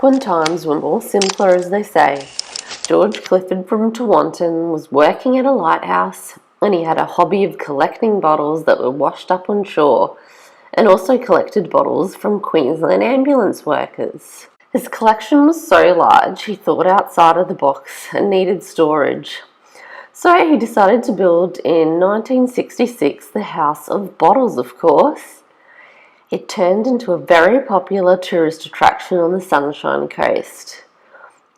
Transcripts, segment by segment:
Back when times were more simpler, as they say, George Clifford from Tewantin was working at a lighthouse, and he had a hobby of collecting bottles that were washed up on shore, and also collected bottles from Queensland ambulance workers. His collection was so large he thought outside of the box and needed storage. So he decided to build in 1966 the House of Bottles, of course. It turned into a very popular tourist attraction on the Sunshine Coast.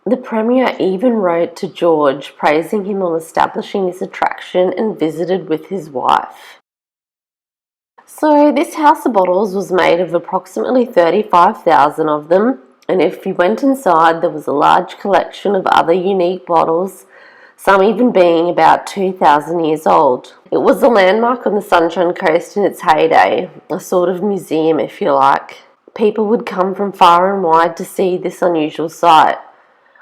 The Premier even wrote to George praising him on establishing this attraction and visited with his wife. So this House of Bottles was made of approximately 35,000 of them, and if you went inside there was a large collection of other unique bottles, some even being about 2,000 years old. It was a landmark on the Sunshine Coast in its heyday, a sort of museum if you like. People would come from far and wide to see this unusual sight.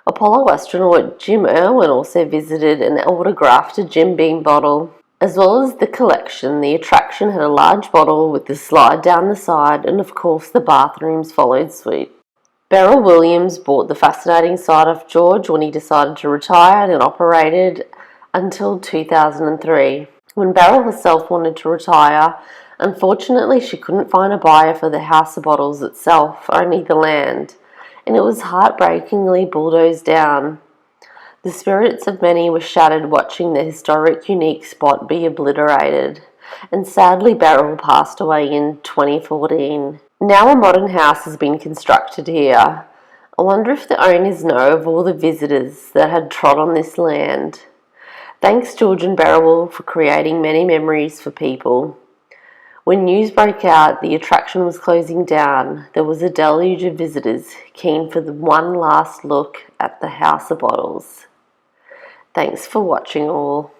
Apollo astronaut Jim Irwin also visited and autographed a Jim Beam bottle. As well as the collection, the attraction had a large bottle with the slide down the side, and of course the bathrooms followed suit. Beryl Williams bought the fascinating side off George when he decided to retire and operated until 2003. When Beryl herself wanted to retire, unfortunately she couldn't find a buyer for the House of Bottles itself, only the land, and it was heartbreakingly bulldozed down. The spirits of many were shattered watching the historic, unique spot be obliterated, and sadly Beryl passed away in 2014. Now a modern house has been constructed here. I wonder if the owners know of all the visitors that had trod on this land. Thanks George and Beryl for creating many memories for people. When news broke out the attraction was closing down, there was a deluge of visitors keen for the one last look at the House of Bottles. Thanks for watching all.